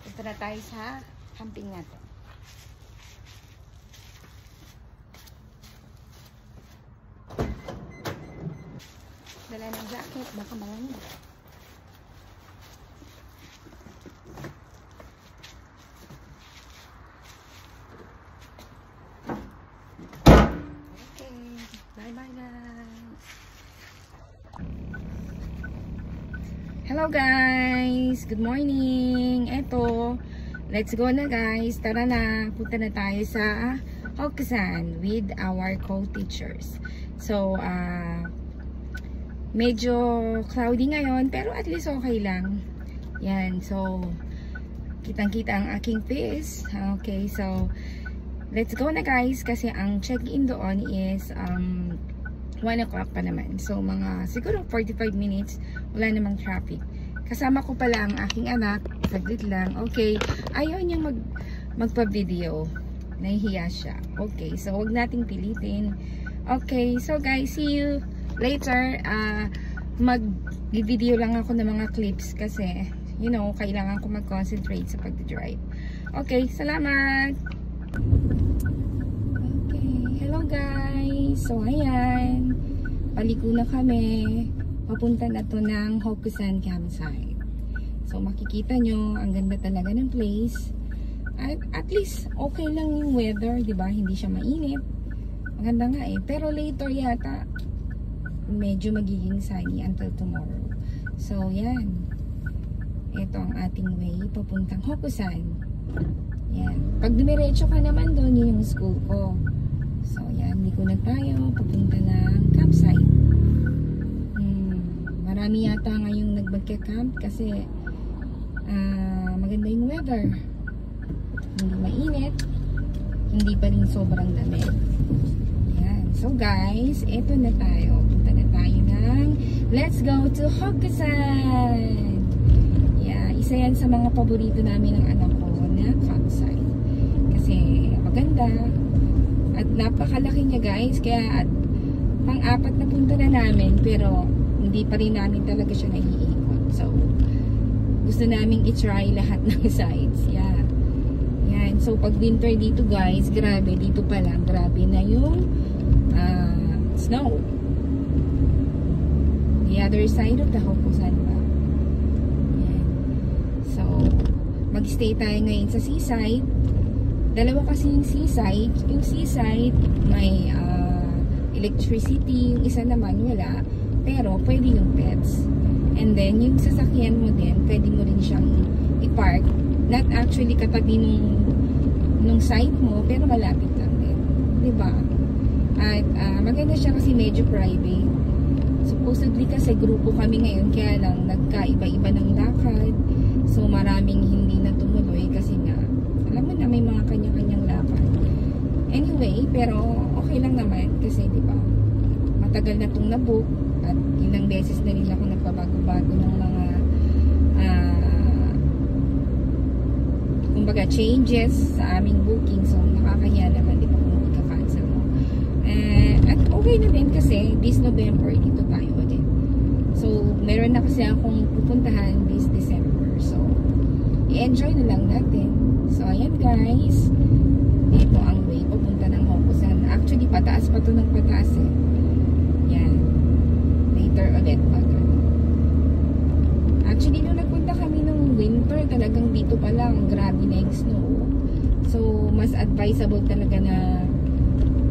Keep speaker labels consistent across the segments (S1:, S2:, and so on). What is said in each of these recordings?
S1: Punta na tayo sa camping natin. Dala ng jacket, baka malamig. Okay, bye-bye guys. Hello guys, good morning. Eto, let's go na guys. Tara na, punta na tayo sa Hokusan with our co-teachers. So, medyo cloudy ngayon, pero at least okay lang. Yan, so kitang-kita ang aking face. Okay, so let's go na guys, kasi ang check-in doon is 1 o'clock pa naman. So mga siguro 45 minutes, wala namang traffic. Kasama ko pala ang aking anak, saglit lang. Okay, ayaw niyang magpa-video. Nahihiya siya. Okay, so huwag nating pilitin. Okay, so guys, see you later. Mag-video lang ako ng mga clips kasi, you know, kailangan ko mag-concentrate sa pag-drive. Okay, salamat! Okay, hello guys! So, ayan. Paliko na kami. Papunta na to ng Hokusan campsite. So, makikita nyo, ang ganda talaga ng place. At least, okay lang yung weather, diba? Hindi siya mainit. Maganda nga eh. Pero later yata, medyo magiging sunny until tomorrow. So, yan. Ito ang ating way papuntang Hokusan. Yan. Pag dumiretso ka naman doon, yun yung school ko. So, yan. Liko na tayo. Papunta ng campsite. Marami yata ngayong nagmagka-camp kasi maganda yung weather. Hindi mainit. Hindi pa rin sobrang lamig. Yan. So, guys, eto na tayo. Let's go to Hokusan! Yeah, isa yan sa mga paborito namin ng anak ko na campsite. Kasi maganda. At napakalaki niya guys. Kaya pang-apat na punta na namin. Pero hindi pa rin namin talaga siya naiikot. So, gusto namin i-try lahat ng sites. Yeah. Yan. So, pag winter dito guys, grabe. Dito pa lang, grabe na yung snow. The other side of the Hokusan ba. Yan. So, mag-stay tayo ngayon sa seaside. Dalawa kasi yung seaside. Yung seaside, may electricity. Yung isa naman, wala. Pero, pwede yung pets. And then, yung sasakyan mo din, pwede mo rin siyang i-park. Not actually katabi nung site mo, pero malapit lang din. Diba? At maganda siya kasi medyo private. Supposedly kasi grupo kami ngayon, kaya lang nagkaiba-iba ng lakad. So maraming hindi na tumuloy kasi nga, alam mo na, may mga kanya-kanyang lakad. Anyway, pero okay lang naman kasi diba, matagal na itong nabook at ilang beses na rin ako nagpabago-bago ng mga kumbaga changes sa aming booking. So nakakahiya naman diba kung ika-cancel mo. At okay na din kasi this November dito tayo ulit. So meron na kasi akong pupuntahan this December. So i-enjoy na lang natin. So ayan guys, ito ang way papunta ng Hokusan. Actually pataas pa to ng pataas eh. Yan. Later ulit pag actually nung nagpunta kami nung winter, talagang dito pa lang grabe na yung snow. So mas advisable talaga na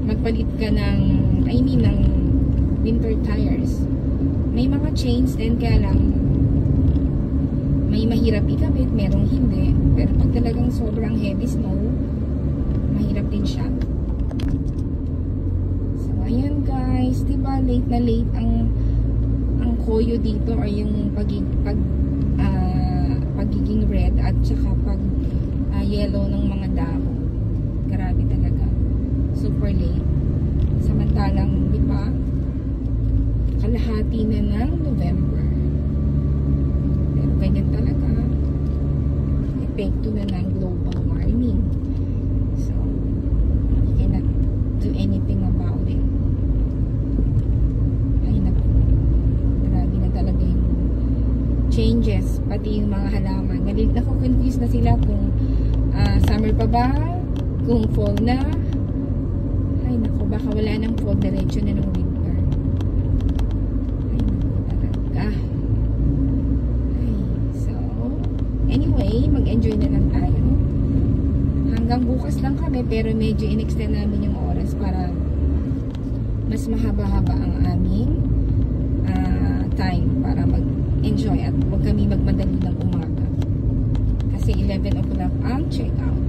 S1: magpalit ka ng ng winter tires. May mga chains din, kaya lang may mahirap ikabit, merong hindi. Pero pag talagang sobrang heavy snow, mahirap din siya. So ayan guys, diba late na late ang koyo dito, or yung pagiging red at saka yellow ng mga dahon. Grabe talaga. Super late. Samantalang, di ba, kalahati na ng November. Pero ganyan talaga. Epekto na ng global warming. So, you cannot do anything about it. Ay, naku. Grabe na talaga yung changes, pati yung mga halaman. Naku-confuse na sila kung summer pa ba, kung fall na. Ay naku, baka wala nang fall, diretso na ng winter. Ay naku talaga. Ay, so anyway, mag-enjoy na lang tayo. Hanggang bukas lang kami, pero medyo in-extend namin yung oras para mas mahaba-haba ang aming time para mag-enjoy at huwag kami magmadali ng umaga. Kasi 11 o'clock ang check-out.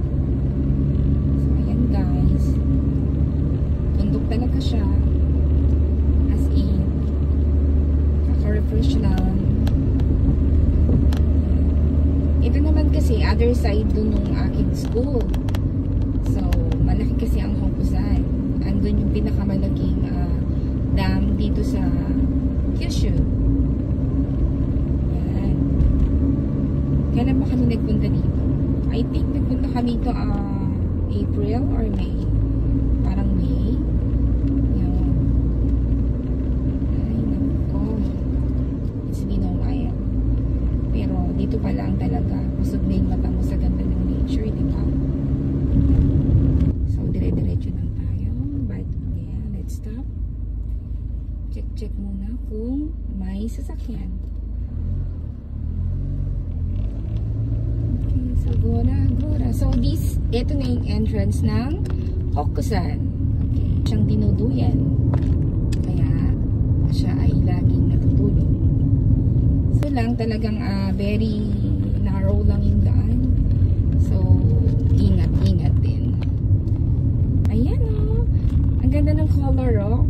S1: So, ayan guys. Bundok talaga siya. As in, kaka-refresh lang. Ito naman kasi, other side dun ng aking school. So, malaki kasi ang Hokusan. Andun yung pinakamalaking dam dito sa Kyushu. Yan. Kailan ba kami nagpunta dito? I think nagpunta kami ito April or May. Parang May. Yan. Ay, naku. It's been a while. Pero dito pa lang talaga. Busog na yung mata mo sa ganda ng nature, di ba? So, dire-diretso lang tayo. But, yeah, let's stop. Check muna kung may sasakyan. Okay, so gora. So ito na yung entrance ng Hokusan. Okay, siyang dinuduyan. Kaya siya ay laging natutulog. So lang talagang very narrow lang yung daan. So ingat din. Ayan oh. Ang ganda ng color oh.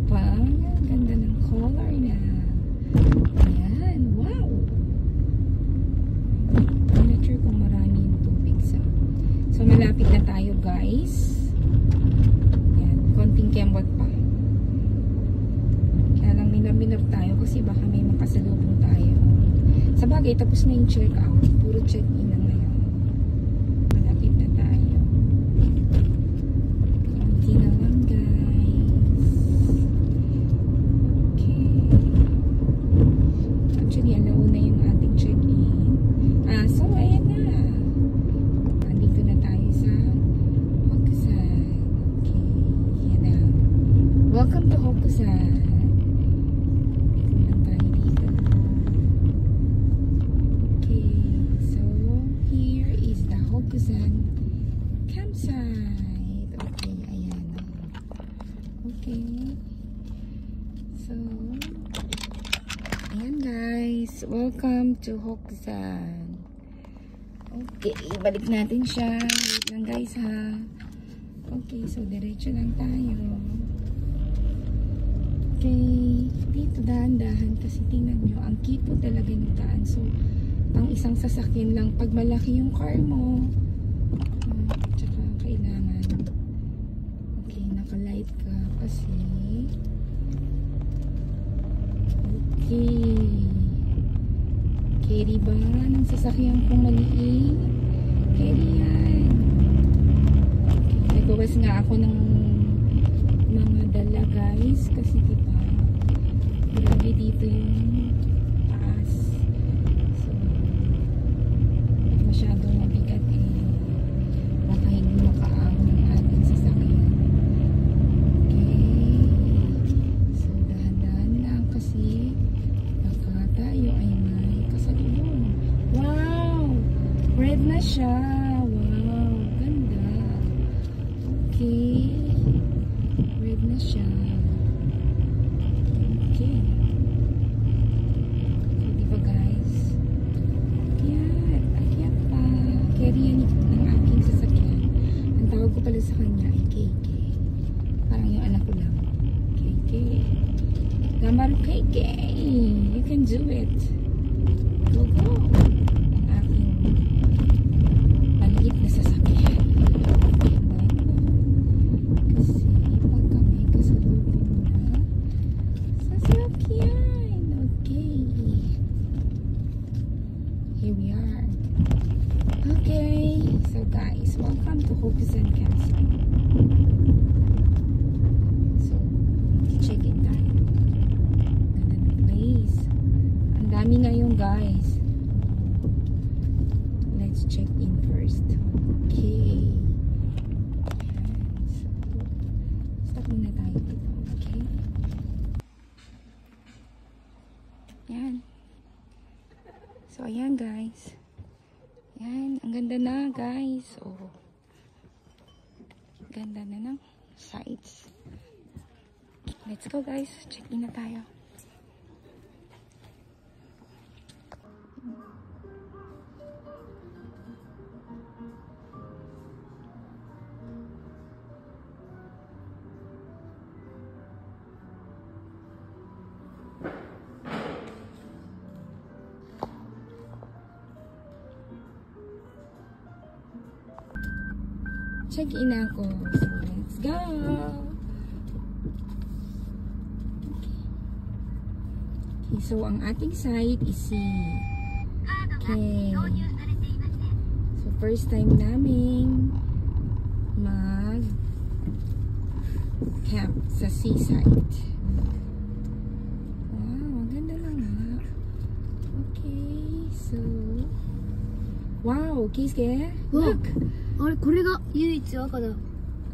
S1: Wow. Ganda ng color na. Ayan, wow. I'm not sure kung marami yung tubig sa. So, malapit na tayo guys. Ayan, konting kembot pa. Kaya lang minor tayo kasi baka may makasalubong tayo. Sa bagay, tapos na yung check-out. Puro check-in na ngayon. Malapit na tayo. Konti na lang guys. Actually, alauna yung ating check-in. So, ayan na. Andito na tayo sa Hokusan. Okay, yan na. Welcome to Hokusan. Tingnan tayo dito. Okay, so, here is the Hokusan campsite. Okay, ayan. Okay. So, ayan guys, welcome to Hokusan. Okay, balik natin siya. Wait lang guys ha. Okay, so diretso lang tayo. Okay, dito dahan-dahan kasi tingnan nyo, ang kipo talaga ng daan. So, pang isang sasakyan lang pag malaki yung car mo. Tsaka kailangan. Okay, naka-light ka kasi. Okay. Carry ba ng sasakyan kong maliit? Carry yan. Okay. Nagbawas nga ako ng mga dala guys. Kasi diba, grabe dito yung taas. So, masyadong mabigat eh. Baka hindi makaahon ng ating sasakyan. Okay. So, dahan-dahan lang kasi tayo ay may kasalubong. Wow! Red na siya. Wow! Ganda. Okay. Red na siya. Okay. So, diba guys? Akyat. Akyat pa. Carry yan ng aking sasakyan. Ang tawag ko pala sa kanya ay KK. Parang yung anak ko lang. KK. Gamar KK. You can do it. Go, go. Ang aking maliit na sasakyan. Kasi pagka may kasalubong na sasakyan. Okay. Here we are. Okay. So guys, welcome to Hokusan Campsite. So, check-in tayo. Ganda ng place. Ang dami ngayon guys. na guys. Yan, ang ganda na guys. Oh. Ganda na ng sides. Let's go guys. Check in na tayo. Check in ako. So, let's go! Okay, so ang ating site is C. Okay. So, first time namin mag-camp sa seaside. Wow, ang ganda lang ha. Okay, so... Wow, Keisuke, look!
S2: あれこれが唯一赤だ。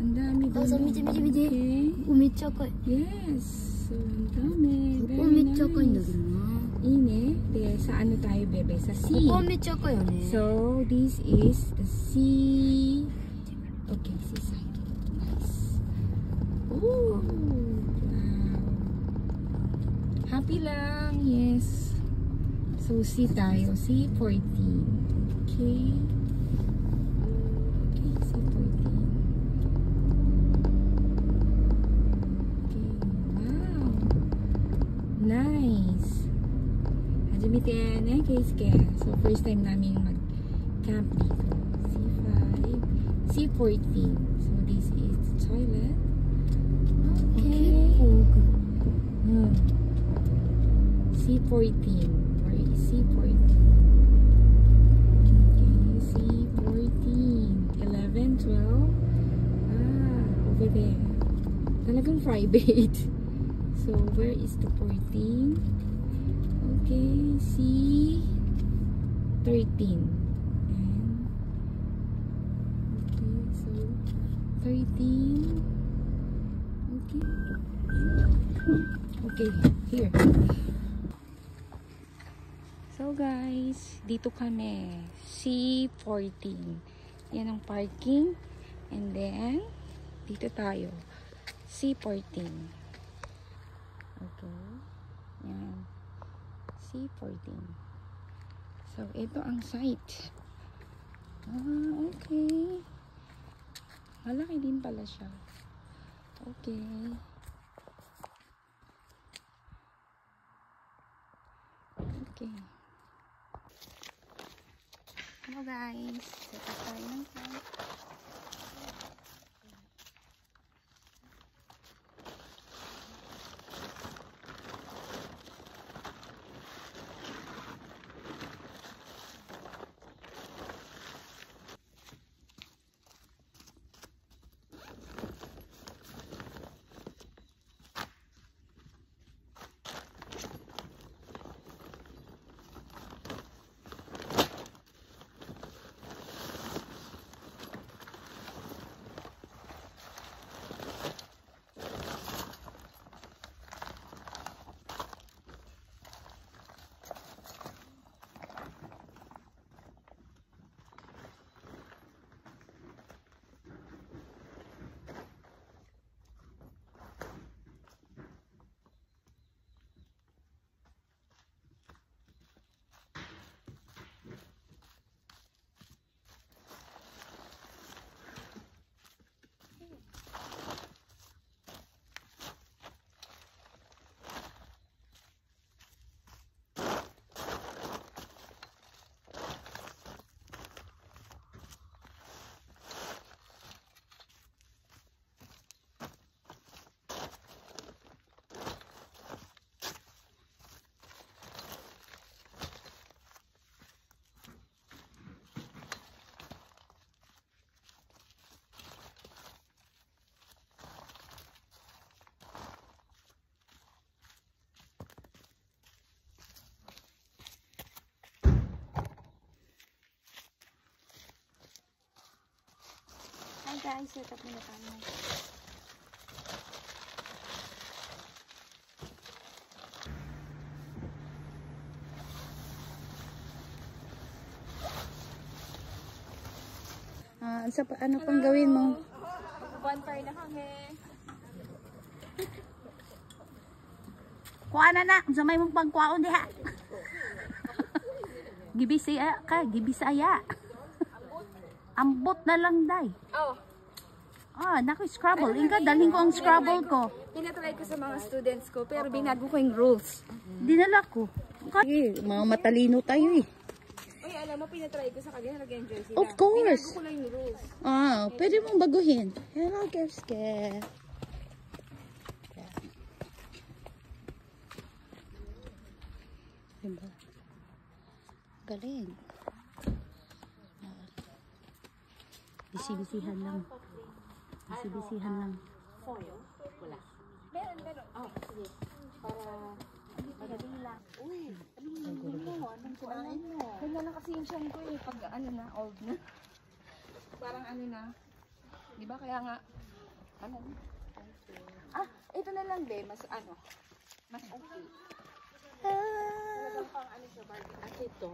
S1: Ang dami doon.
S2: あ、そう見て見て見て。
S1: Okay.
S2: ここめっちゃ赤い。
S1: Yes. So, ang dami.
S2: こ
S1: Very
S2: こめっちゃ赤いんだけ
S1: nice.
S2: どな。
S1: Ine. De, sa ano tayo, bebe? Sa
S2: こ
S1: sea.
S2: こはめっちゃ赤いよね。
S1: So, this is the sea. Okay, seaside. Nice. Oh, wow. Happy lang. Yes. So, sea tayo. Sea 14. Okay. Nice. Hajimite ne, Keisuke. So, first time namin mag-camp dito. C5. C14. So, this is the toilet. Okay. C14. Where is C14? Okay, C14. 11, 12. Ah, over there. Talagang private. So, where is the 14? Okay, C13. And, okay, so, 13. Okay. Okay, here. So, guys, dito kami. C14. Yan ang parking. And then, dito tayo. C14. Okay. Yan. C14. So, ito ang site. Ah, okay. Malaki din pala siya. Okay. Okay. Hello guys. Set up tayo ng site. Guys, set up muna tayo.
S3: ano pang gawin mo?
S1: Bonfire na kami.
S3: Kuha na. Sa may mong pangkuhaon diha. Gibisaya ka. Gibisaya. Ambot na lang, day.
S1: Oh.
S3: Naku, Scrabble. Inka, dalhin ko ang Scrabble ko.
S1: Pinatry ko sa mga students ko, pero binago ko yung rules.
S3: Dinala ko. Okay, mga matalino tayo eh.
S1: Ay, alam mo, pinatry ko sa kanila, nag-enjoy sila.
S3: Of course.
S1: Binago ko lang yung rules.
S3: Pwede mong baguhin. Hello, Gerske. Diba? Galing. Bisi-bisihan lang. Bisi-bisihan lang.
S1: Meron. Oh, sige. Para madali lang. Uy, anong kinain mo? Ganyan lang kasi yung siyang ko eh. Pag ano na, old na. Parang ano na. Di ba kaya nga, ano? Ito na lang be. Mas ano, mas okay. Talagang pang ano siya, barbecue. At ito.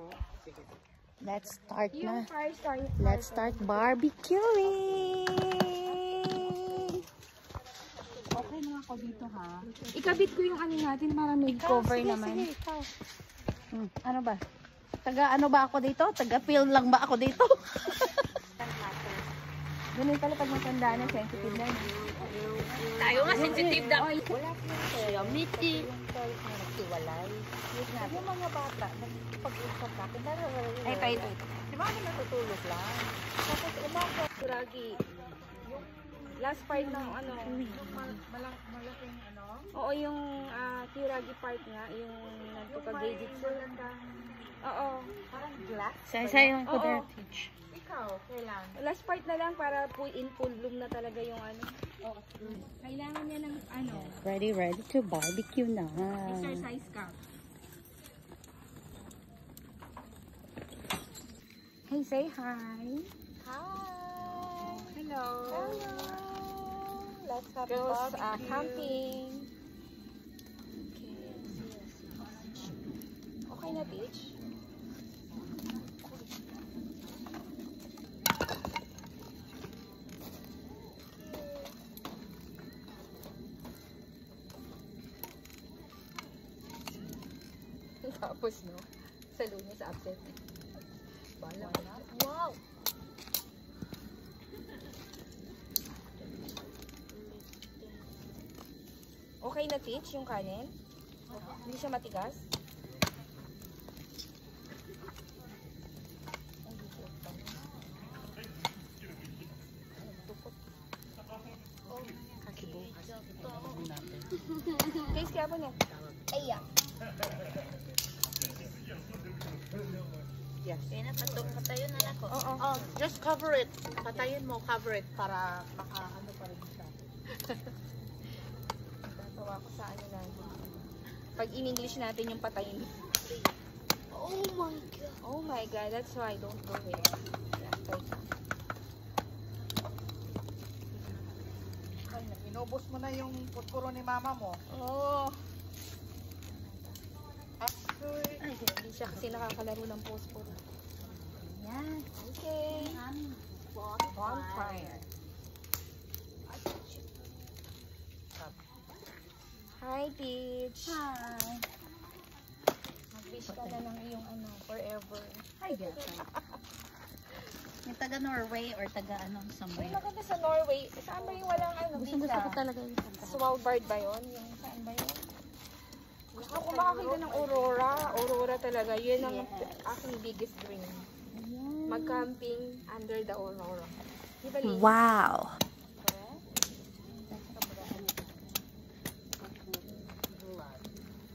S3: Let's start
S1: Yung
S3: na.
S1: fire start.
S3: Let's start barbecuing.
S1: Okay na ako dito ha. Ikabit ko yung ano natin para may cover naman.
S3: Sige, ikaw. Ano ba? Taga-ano ba ako dito? Taga-film lang ba ako dito?
S1: Ganun pala pag matanda na, sensitive na.
S3: Tayo nga sensitive na.
S1: Wala po
S3: Kaya meeting.
S2: Yung mga bata, pag-usap natin,
S1: Ay, tayo.
S2: di ba kami natutulog lang? Tapos umaga,
S1: Suragi. Yung last part ng ano.
S2: malaking ano?
S1: Oo, yung Kiragi part nga. Yung nagpapagagit ko. Oo.
S2: Parang glass.
S3: Sayang ko
S1: Oo.
S3: na teach.
S2: Ikaw, kailan?
S1: Last part na lang para in full bloom na talaga yung ano. Kailangan niya ng ano.
S3: Ready to barbecue na.
S1: Exercise ka. Hey, say hi.
S2: Hi!
S1: Hello.
S2: Hello! Let's have
S1: Girls
S2: barbecue.
S1: camping. Okay na, Peach? Tapos, no? Sa lunes update. Bala.
S2: Wow!
S1: Okay na, Teach, yung kanin? Hindi siya matigas? Case kaya po niya? Ay,
S3: Yes. Kaya na patayon na ako.
S1: Oo.
S3: Just cover it. Patayin mo, cover it para maka-ano pa rin siya.
S1: Tatawa ko sa ano natin. Pag in-English natin yung patayin.
S2: Oh my God!
S1: Oh my God, that's why I don't do it. Yeah, try ka.
S4: Inubos mo na yung putpuro ni mama mo.
S1: Oh.
S3: Ay,
S1: Hindi siya kasi nakakalaro ng phosphor.
S3: yan.
S1: Okay. Bonfire. Hi, Teach.
S3: Hi.
S1: Mag-wish ka na ng iyong ano, forever.
S3: Hi, girl. Yung taga Norway or taga ano,
S1: Ay,
S3: somewhere.
S1: maganda sa Norway. Saan ba yung walang ano,
S3: Gusto
S1: visa?
S3: ko talaga yung taga.
S1: Svalbard ba yun? Yung saan ba yun? Gusto ko makakita ng Aurora. Aurora talaga. Yun ang aking biggest dream. Mag-camping under the Aurora. Di ba, Liz?
S3: Wow.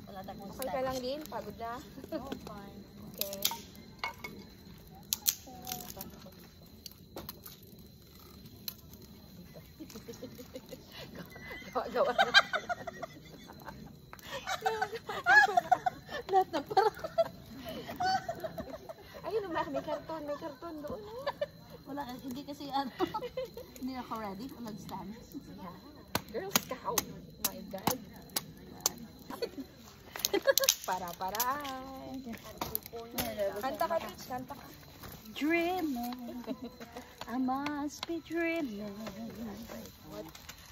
S3: Wala tayong
S1: Okay ka lang din? Pagod na?
S3: Oh, fine.
S1: Okay. Gawa-gawa na.
S3: Lahat na parang.
S1: Ayun, may karton. May karton doon.
S3: Wala, hindi kasi ano. Hindi ako ready to mag-stand.
S1: Yeah. Girl Scout. My God. Para-para. Kanta ka, Teach. Kanta ka.
S3: dreaming. I must be dreaming.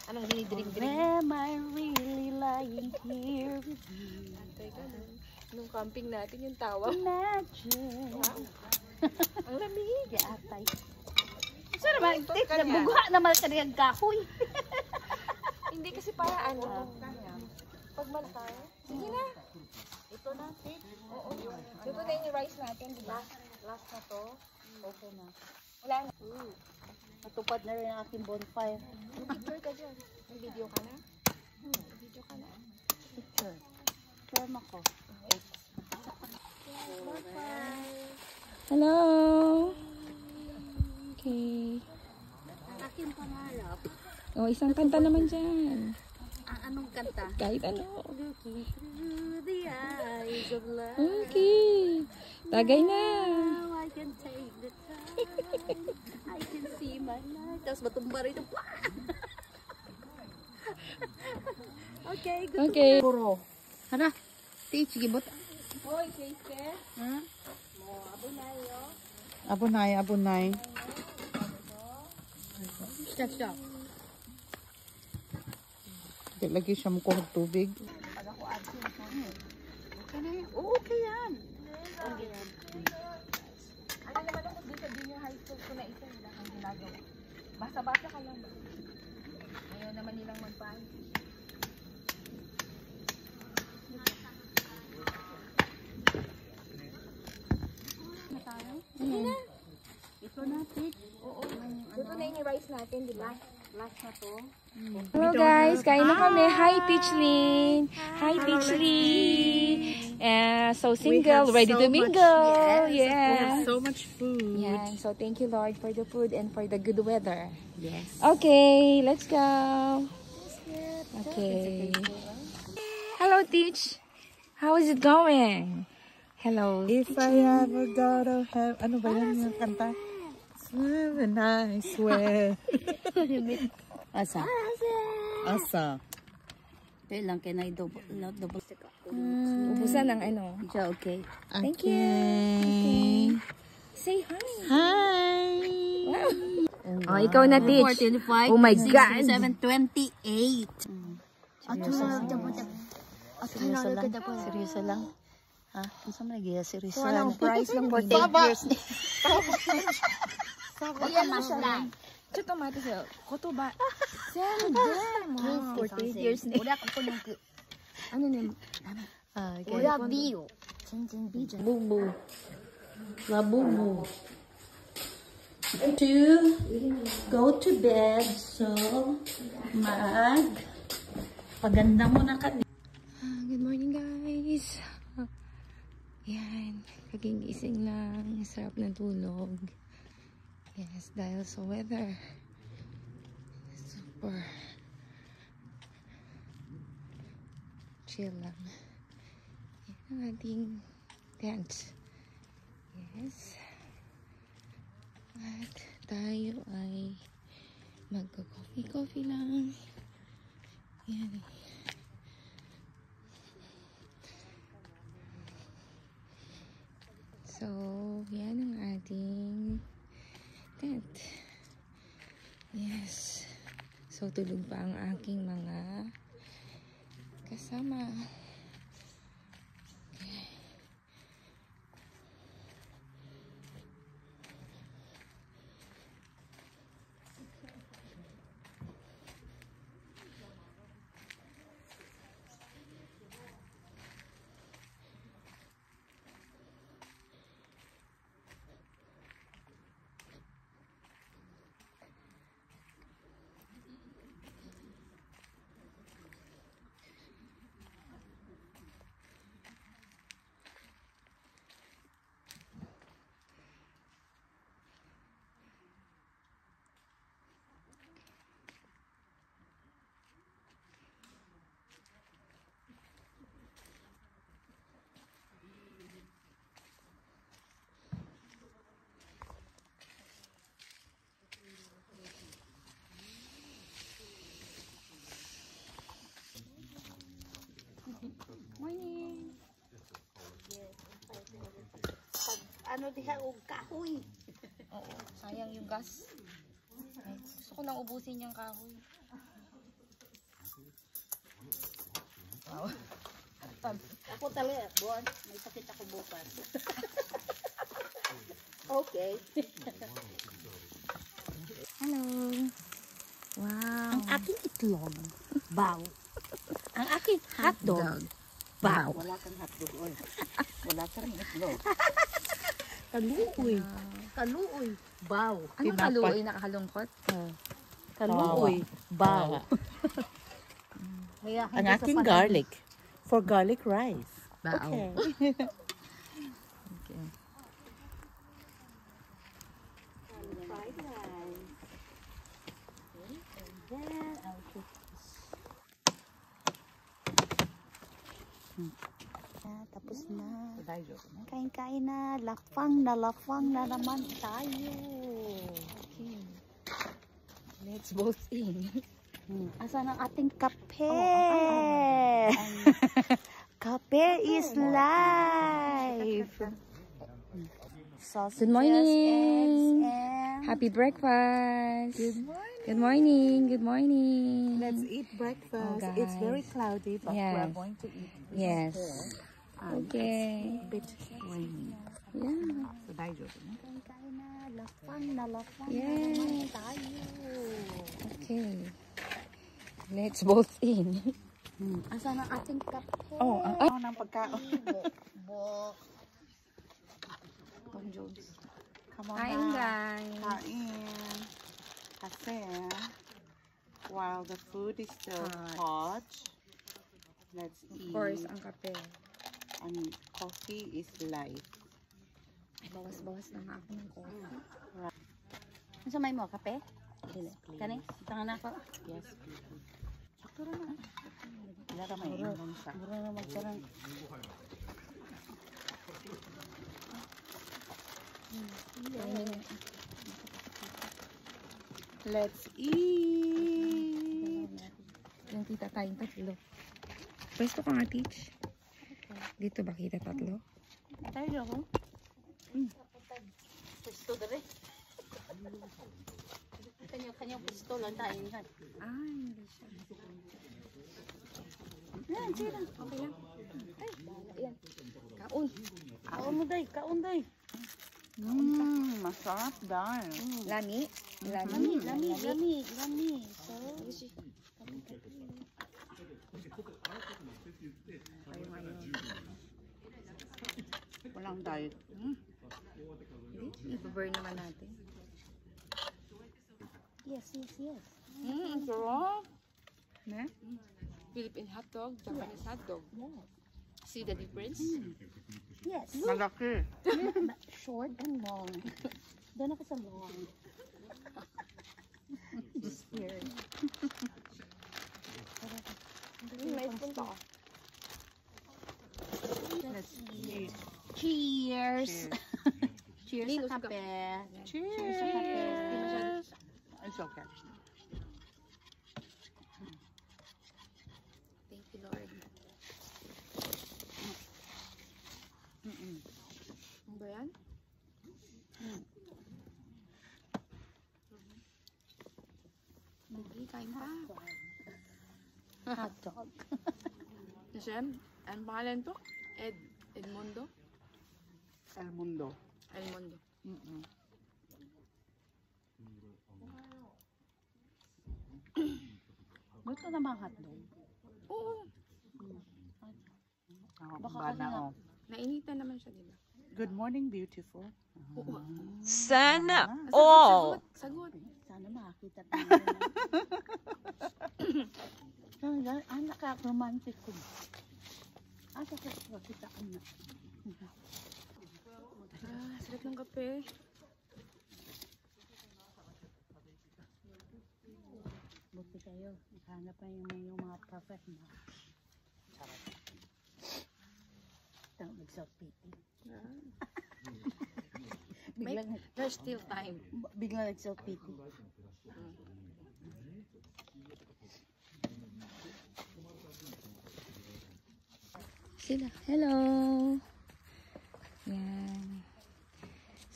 S1: Anong dinidrink-drink?
S3: Am I really lying here with you?
S1: Teka, nung camping natin yung tawa.
S3: Imagine.
S1: Ang lamig.
S3: Atay. Saan naman? Nabugha naman ka niyang kahoy.
S1: Hindi kasi para ano. Pag malakay. Sige na.
S3: Ito na.
S1: Oo. Luto na yung rice natin, di ba?
S3: Last na to. Okay na.
S1: Wala na.
S3: Natupad na rin ang aking bonfire.
S1: Picture ka dyan. May video ka na? Video ka na.
S3: Picture. Picture ako.
S1: Hello. Okay.
S3: Aking pangarap.
S1: Oh, isang kanta naman dyan.
S3: Anong kanta?
S1: Kahit ano.
S3: Looking through the eyes of love.
S1: Okay. Tagay na.
S3: Now I can take the time. I can see my life. Tapos matumba rito. Okay, good.
S1: Okay.
S3: Puro. Hara. Teach, gibot.
S1: Hoy, Keike.
S3: Ha?
S4: Abunay, abunay.
S3: Stop, stop.
S4: Di lagi siya mukuhag tubig.
S3: Okay na yan. Oo, okay yan. Okay yan.
S1: Ano naman ako dito, junior high school ko na isa nila ang ginagawa. Basta-basta ka lang ba? Ayaw naman nilang magpahan.
S3: Ito na, teach.
S1: Oo. Luto na yung rice natin, di ba?
S3: Last na to.
S1: Hello guys, kain na kami. Hi Peachlyn. Hi Peachlyn. So single, ready to mingle. Yeah.
S4: So much food.
S1: Yeah. So thank you Lord for the food and for the good weather.
S4: Yes.
S1: Okay, let's go. Okay. Hello Teach. How is it going? Hello.
S4: If I ever go to heaven. Ano ba yan yung kanta? Swear and I swear.
S3: Asa?
S4: Asa.
S3: Ito lang, can I double?
S1: Ubusan ng ano.
S3: Siya, okay.
S1: Thank
S4: you. Okay.
S1: Say hi.
S4: Hi.
S1: Oh, ikaw na Teach.
S3: 25,
S1: Oh my God.
S3: 27, 28. Seryoso lang. Seryoso lang. Ha? Ano sa mga nagaya? Seryoso lang.
S1: Walang price ng birthday.
S3: 48 years na.
S1: Ayan mo siya. Ito mati siya. Koto ba? Siyempre.
S3: 48 years na.
S1: Ano na?
S3: Ah, okay. Bubu. Labubu. To go to bed, so paganda mo na ka.
S1: Good morning guys. Yan. Kagigising lang. Sarap ng tulog. Yes, dahil sa weather. Super chill lang. Yan ang ating tent. Yes. At tayo ay magka-coffee lang. Yan. So, yan ang ating tent. Yes. So, tulog pa ang aking mga kasama.
S3: ano diha og kahoy.
S1: Oo, sayang yung gas. Ay, gusto ko nang ubusin yung kahoy. Wow.
S3: Ako talaga, buwan, may sakit ako bukas. Okay.
S1: Hello. Wow.
S3: Ang aking itlog, baw. Ang aking hotdog, baw. Wala kang hotdog, oy. Wala kang itlog. Kaluoy. Kaluoy, baw.
S1: Anong kaluoy nakakalungkot?
S3: Kaluoy, baw.
S4: Ang aking garlic. For garlic rice.
S1: Bao.
S4: Okay.
S1: Okay.
S3: Fried rice. And then I'll put this. Tapos na. Kain-kain na. Lafang na naman tayo.
S1: Okay. Let's both in.
S3: Asan ang ating kape? Kape is life.
S1: Good morning.
S3: Eggs, and
S1: Happy breakfast.
S4: Good morning.
S1: Good morning. Good morning.
S4: Let's eat breakfast.
S1: Oh,
S4: It's very
S1: guys.
S4: cloudy, but
S1: Yes.
S4: we're going to eat.
S1: Yes. Okay.
S4: A bit rainy.
S1: Yeah.
S4: So, daijoubu ne?
S3: kain na. Lafang na
S1: Yes.
S3: naman tayo.
S1: Okay. Let's both in.
S3: Asan ang ating kape?
S4: Oh, ang ng pagkaon.
S3: Bo.
S1: Tom Jones.
S4: Come on
S1: Kain,
S4: na.
S1: guys.
S4: Kain. Kasi, while the food is still
S1: Hot.
S4: hot, let's
S1: Of
S4: eat.
S1: course, ang kape.
S4: And coffee is life.
S1: Bawas-bawas lang ako ng coffee.
S3: Ano sa may mo? Kape? Dili. Kani? Tangan na ako.
S4: Yes, please. Sakto na. Wala ka may inom sa.
S3: Mura na magkarang.
S4: Let's eat.
S1: Yung kita tayong tatlo. Pwesto ka nga, Teach. Dito ba kita tatlo?
S3: Tayo ako. Pisto dere. Kanya-kanya pisto lang tayo.
S1: Ah, hindi siya.
S3: Yan, sila.
S1: Okay lang. Ay, yan. Kaon.
S3: Kaon mo day, kaon day.
S4: Masarap dahil.
S1: Lami.
S3: Lami, lami, lami, lami. So,
S4: Walang diet.
S1: Hindi, i-burn naman natin.
S3: yes, yes, yes.
S1: Ang sarap.
S4: Ne?
S1: Philippine hotdog, Japanese hotdog. See the difference?
S3: Yes.
S4: Malaki.
S3: Short and long. Doon ako sa long. Just weird.
S1: May punta ka.
S4: Let's eat.
S3: Cheers! Cheers
S1: Lino,
S3: sa
S1: suka.
S3: kape.
S4: Cheers.
S3: sa kape.
S1: Hindi masyado.
S4: It's okay.
S1: Thank you, Lord. Ano ba yan? Hindi, kain pa.
S3: Hot dog.
S1: Nasem, ano pangalan to? Edmundo?
S4: El Mundo.
S1: Edmundo.
S3: Gusto na mga hotdog.
S1: Oo.
S3: Baka
S4: Bana,
S3: kasi
S4: oh.
S1: Nainitan naman siya, di ba?
S4: Good morning, beautiful.
S1: Oo.
S5: Sana
S1: Sagot, sagot.
S3: Sana makakita tayo. Ang nakaka-romantic ko. Asa ka kita ko na.
S1: Ah, sarap ng kape.
S3: Buti kayo. Hanap pa yung mga perfect na. Sarap. Ito, nag-self-pity. Biglang,
S1: There's still time.
S3: biglang nag-self-pity.
S1: Sila. Hello. Yan.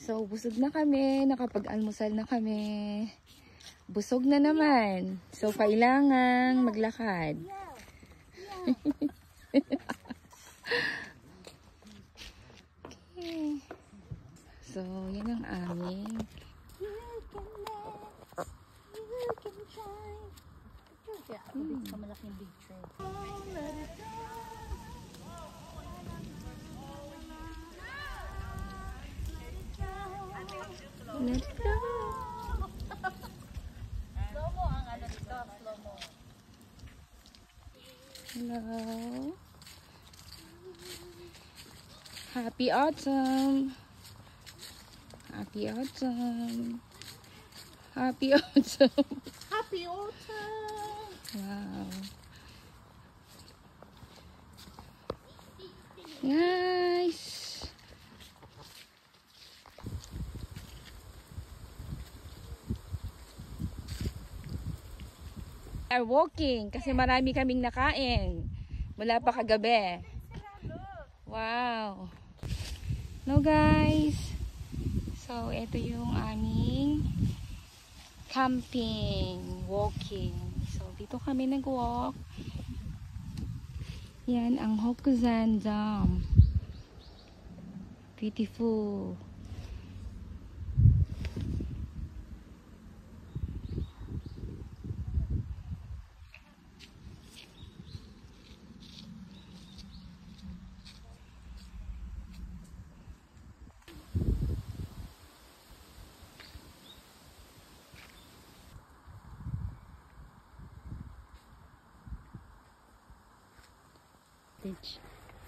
S1: So, busog na kami. Nakapag-almusal na kami. Busog na naman. So, kailangang maglakad. Okay. So, yan ang aming.
S3: Malaking big tray.
S1: Let's go!
S3: Slow mo ang ano dito, slow mo.
S1: Hello! Happy autumn! Happy autumn! Happy autumn!
S3: Happy autumn!
S1: Wow! Nice! Are walking kasi marami kaming nakain mula pa kagabi. Wow! No guys! So, ito yung aming camping, walking. So, dito kami nag-walk. Yan ang Hokusan Dam. Beautiful.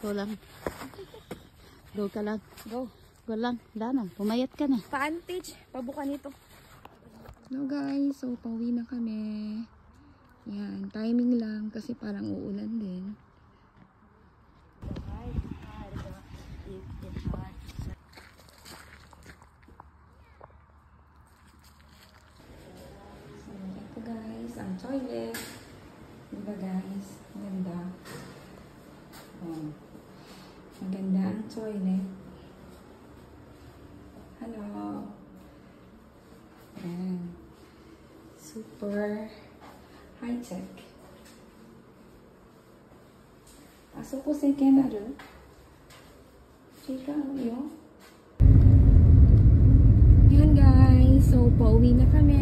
S3: Go lang. Go ka lang.
S1: Go.
S3: Go lang. Dana, pumayat ka na.
S1: Paantage, pabuka nito. No guys, so pauwi na kami. Yan, timing lang kasi parang uulan din. So, ito guys, ang toilet. Diba guys? Ganda. Oh. Maganda ang toilet. Hello. Ayan. Super high-tech. Pasok ko sa camera. Chika, yun. Yan guys. So, pauwi na kami.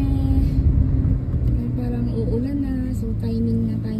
S1: Parang uulan na. So, timing na tayo